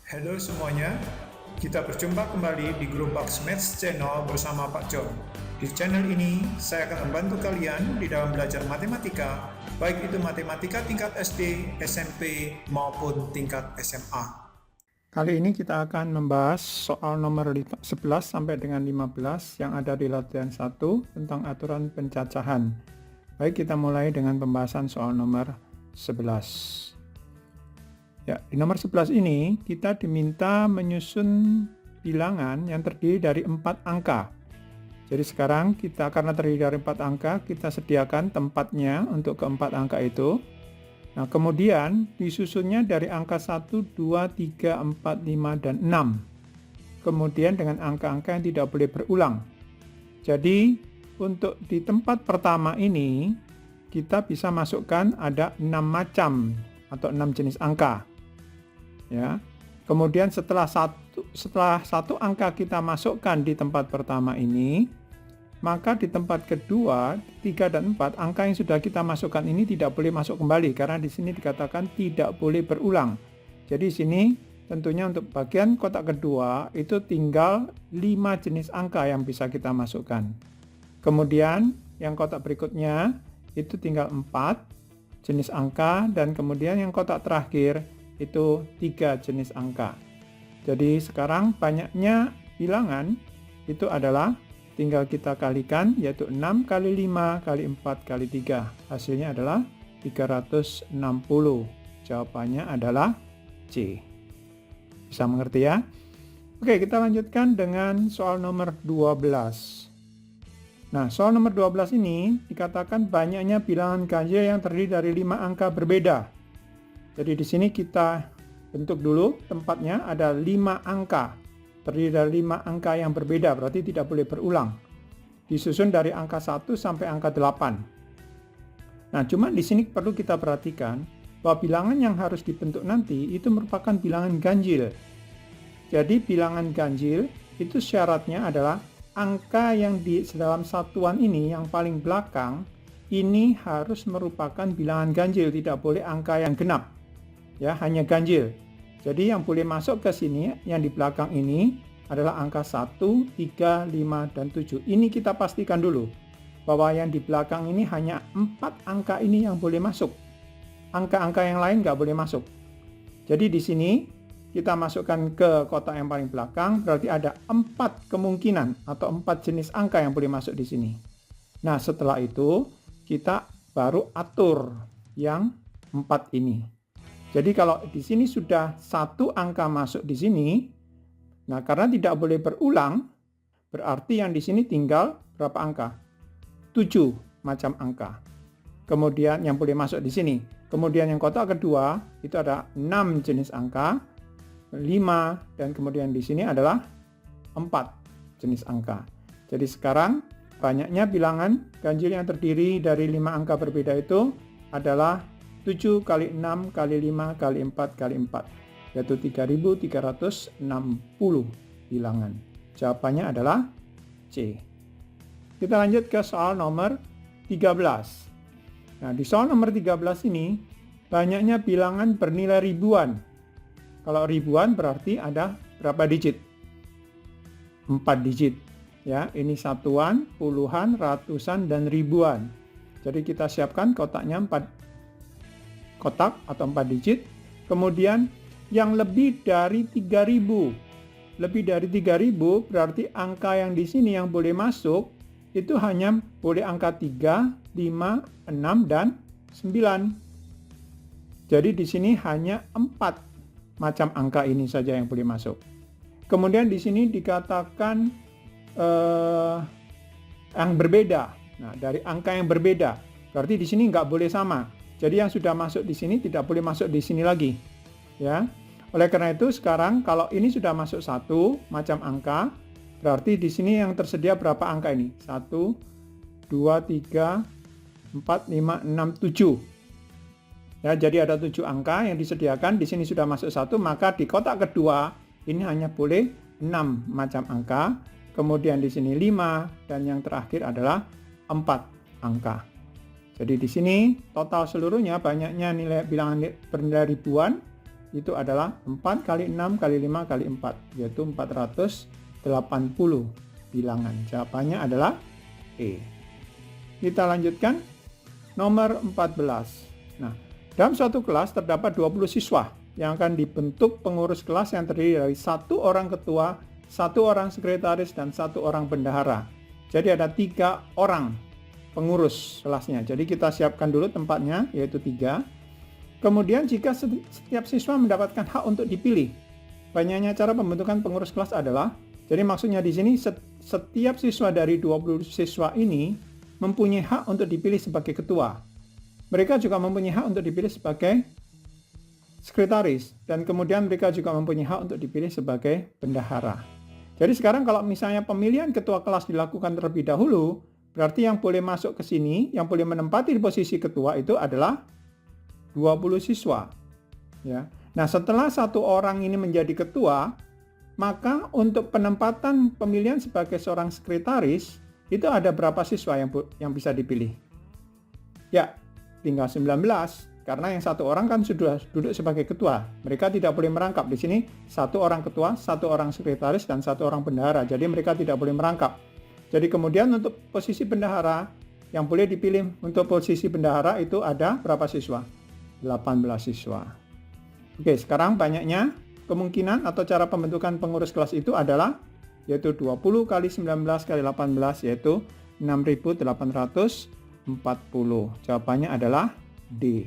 Halo semuanya, kita berjumpa kembali di Grup Box Maths Channel bersama Pak John. Di channel ini, saya akan membantu kalian di dalam belajar matematika, baik itu matematika tingkat SD, SMP, maupun tingkat SMA. Kali ini kita akan membahas soal nomor 11 sampai dengan 15 yang ada di latihan 1 tentang aturan pencacahan. Baik, kita mulai dengan pembahasan soal nomor 11. Ya, di nomor 11 ini kita diminta menyusun bilangan yang terdiri dari 4 angka. Jadi sekarang karena terdiri dari 4 angka, kita sediakan tempatnya untuk keempat angka itu. Nah, kemudian disusunnya dari angka 1, 2, 3, 4, 5, dan 6. Kemudian dengan angka-angka yang tidak boleh berulang. Jadi, untuk di tempat pertama ini, kita bisa masukkan ada 6 macam atau 6 jenis angka. Ya. Kemudian setelah satu angka kita masukkan di tempat pertama ini, maka di tempat kedua, 3 dan 4, angka yang sudah kita masukkan ini tidak boleh masuk kembali karena di sini dikatakan tidak boleh berulang. Jadi sini tentunya untuk bagian kotak kedua itu tinggal 5 jenis angka yang bisa kita masukkan. Kemudian yang kotak berikutnya itu tinggal 4 jenis angka dan kemudian yang kotak terakhir itu 3 jenis angka. Jadi sekarang banyaknya bilangan itu adalah tinggal kita kalikan, yaitu 6 kali 5 kali 4 kali 3. Hasilnya adalah 360. Jawabannya adalah C. Bisa mengerti ya? Oke, kita lanjutkan dengan soal nomor 12. Nah, soal nomor 12 ini dikatakan banyaknya bilangan ganjil yang terdiri dari 5 angka berbeda. Jadi di sini kita bentuk dulu tempatnya ada 5 angka. Terdiri dari 5 angka yang berbeda, berarti tidak boleh berulang. Disusun dari angka 1 sampai angka 8. Nah, cuma di sini perlu kita perhatikan bahwa bilangan yang harus dibentuk nanti itu merupakan bilangan ganjil. Jadi bilangan ganjil itu syaratnya adalah angka yang di dalam satuan ini yang paling belakang ini harus merupakan bilangan ganjil, tidak boleh angka yang genap. Ya, hanya ganjil. Jadi yang boleh masuk ke sini yang di belakang ini adalah angka 1, 3, 5, dan 7. Ini kita pastikan dulu bahwa yang di belakang ini hanya 4 angka ini yang boleh masuk. Angka-angka yang lain nggak boleh masuk. Jadi di sini kita masukkan ke kotak yang paling belakang, berarti ada 4 kemungkinan atau 4 jenis angka yang boleh masuk di sini. Nah, setelah itu kita baru atur yang 4 ini. Jadi kalau di sini sudah 1 angka masuk di sini, nah karena tidak boleh berulang, berarti yang di sini tinggal berapa angka? 7 macam angka. Kemudian yang boleh masuk di sini. Kemudian yang kotak kedua itu ada 6 jenis angka, 5, dan kemudian di sini adalah 4 jenis angka. Jadi sekarang banyaknya bilangan ganjil yang terdiri dari 5 angka berbeda itu adalah 7 kali 6 kali 5 kali 4 kali 4, yaitu 3.360 bilangan. Jawabannya adalah C. Kita lanjut ke soal nomor 13. Nah, di soal nomor 13 ini banyaknya bilangan bernilai ribuan. Kalau ribuan berarti ada berapa digit? 4 digit. Ya, ini satuan, puluhan, ratusan, dan ribuan. Jadi kita siapkan kotaknya 4 kotak atau 4 digit. Kemudian yang lebih dari 3.000. Lebih dari 3.000 berarti angka yang di sini yang boleh masuk itu hanya boleh angka 3, 5, 6, dan 9. Jadi di sini hanya 4 macam angka ini saja yang boleh masuk. Kemudian di sini dikatakan yang berbeda. Nah, dari angka yang berbeda, berarti di sini nggak boleh sama. Jadi yang sudah masuk di sini tidak boleh masuk di sini lagi. Ya. Oleh karena itu sekarang kalau ini sudah masuk 1 macam angka, berarti di sini yang tersedia berapa angka ini? 1, 2, 3, 4, 5, 6, 7. Ya, jadi ada 7 angka yang disediakan, di sini sudah masuk 1, maka di kotak kedua ini hanya boleh 6 macam angka, kemudian di sini 5, dan yang terakhir adalah 4 angka. Jadi di sini total seluruhnya banyaknya bilangan bernilai ribuan, itu adalah 4 kali 6 kali 5 kali 4, yaitu 480 bilangan. Jawabannya adalah E. Kita lanjutkan nomor 14. Nah, dalam suatu kelas terdapat 20 siswa yang akan dibentuk pengurus kelas yang terdiri dari 1 orang ketua, 1 orang sekretaris, dan 1 orang bendahara. Jadi ada 3 orang pengurus kelasnya. Jadi kita siapkan dulu tempatnya, yaitu 3. Kemudian jika setiap siswa mendapatkan hak untuk dipilih, banyaknya cara pembentukan pengurus kelas adalah, jadi maksudnya di sini setiap siswa dari 20 siswa ini mempunyai hak untuk dipilih sebagai ketua. Mereka juga mempunyai hak untuk dipilih sebagai sekretaris, dan kemudian mereka juga mempunyai hak untuk dipilih sebagai bendahara. Jadi sekarang kalau misalnya pemilihan ketua kelas dilakukan terlebih dahulu, berarti yang boleh masuk ke sini, yang boleh menempati di posisi ketua itu adalah 20 siswa. Ya. Nah, setelah 1 orang ini menjadi ketua, maka untuk penempatan pemilihan sebagai seorang sekretaris, itu ada berapa siswa yang bisa dipilih? Ya, tinggal 19. Karena yang 1 orang kan sudah duduk sebagai ketua. Mereka tidak boleh merangkap. Di sini 1 orang ketua, 1 orang sekretaris, dan 1 orang bendahara. Jadi mereka tidak boleh merangkap. Jadi kemudian untuk posisi bendahara, yang boleh dipilih untuk posisi bendahara itu ada berapa siswa? 18 siswa. Oke, sekarang banyaknya kemungkinan atau cara pembentukan pengurus kelas itu adalah, yaitu 20 kali 19 kali 18, yaitu 6.840. Jawabannya adalah D.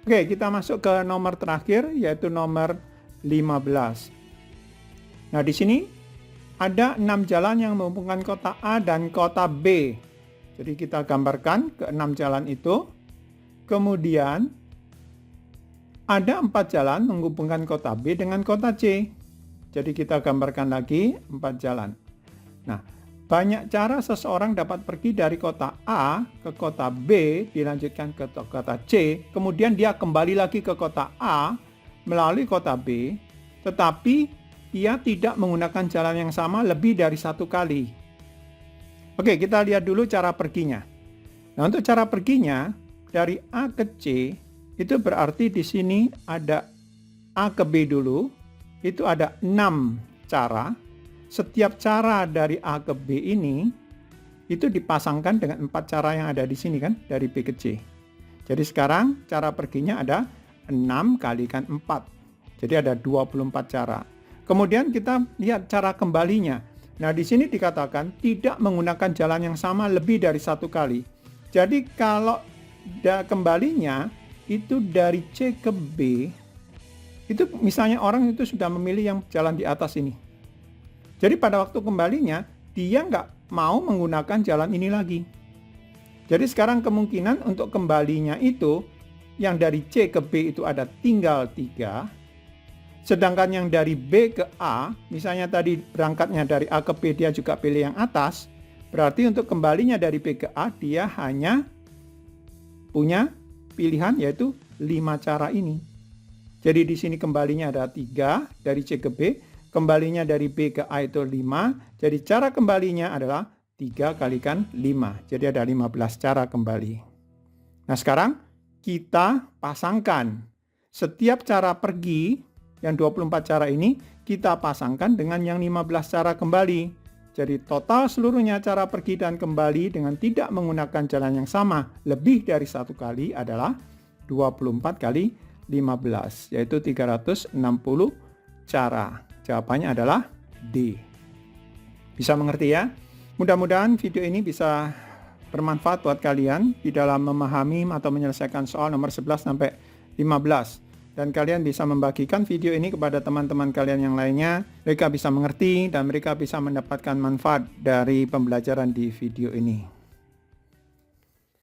Oke, kita masuk ke nomor terakhir, yaitu nomor 15. Nah, di sini ada 6 jalan yang menghubungkan kota A dan kota B. Jadi kita gambarkan ke 6 jalan itu. Kemudian ada 4 jalan menghubungkan kota B dengan kota C. Jadi kita gambarkan lagi 4 jalan. Nah, banyak cara seseorang dapat pergi dari kota A ke kota B, dilanjutkan ke kota C, kemudian dia kembali lagi ke kota A melalui kota B, tetapi ia tidak menggunakan jalan yang sama lebih dari 1 kali. Oke, kita lihat dulu cara perginya. Nah, untuk cara perginya dari A ke C, itu berarti di sini ada A ke B dulu, itu ada 6 cara. Setiap cara dari A ke B ini itu dipasangkan dengan 4 cara yang ada di sini kan, dari B ke C. Jadi sekarang cara perginya ada 6 kalikan 4. Jadi ada 24 cara. Kemudian kita lihat cara kembalinya. Nah, di sini dikatakan tidak menggunakan jalan yang sama lebih dari 1 kali. Jadi kalau kembalinya itu dari C ke B, itu misalnya orang itu sudah memilih yang jalan di atas ini. Jadi pada waktu kembalinya, dia nggak mau menggunakan jalan ini lagi. Jadi sekarang kemungkinan untuk kembalinya itu, yang dari C ke B itu ada tinggal 3. Sedangkan yang dari B ke A, misalnya tadi berangkatnya dari A ke B, dia juga pilih yang atas. Berarti untuk kembalinya dari B ke A, dia hanya punya pilihan yaitu 5 cara ini. Jadi di sini kembalinya ada 3 dari C ke B. Kembalinya dari B ke A itu 5. Jadi cara kembalinya adalah 3 kalikan 5. Jadi ada 15 cara kembali. Nah, sekarang kita pasangkan. Setiap cara pergi, yang 24 cara ini, kita pasangkan dengan yang 15 cara kembali. Jadi total seluruhnya cara pergi dan kembali dengan tidak menggunakan jalan yang sama lebih dari 1 kali adalah 24 kali 15, yaitu 360 cara. Jawabannya adalah D. Bisa mengerti ya? Mudah-mudahan video ini bisa bermanfaat buat kalian di dalam memahami atau menyelesaikan soal nomor 11 sampai 15. Dan kalian bisa membagikan video ini kepada teman-teman kalian yang lainnya. Mereka bisa mengerti dan mereka bisa mendapatkan manfaat dari pembelajaran di video ini.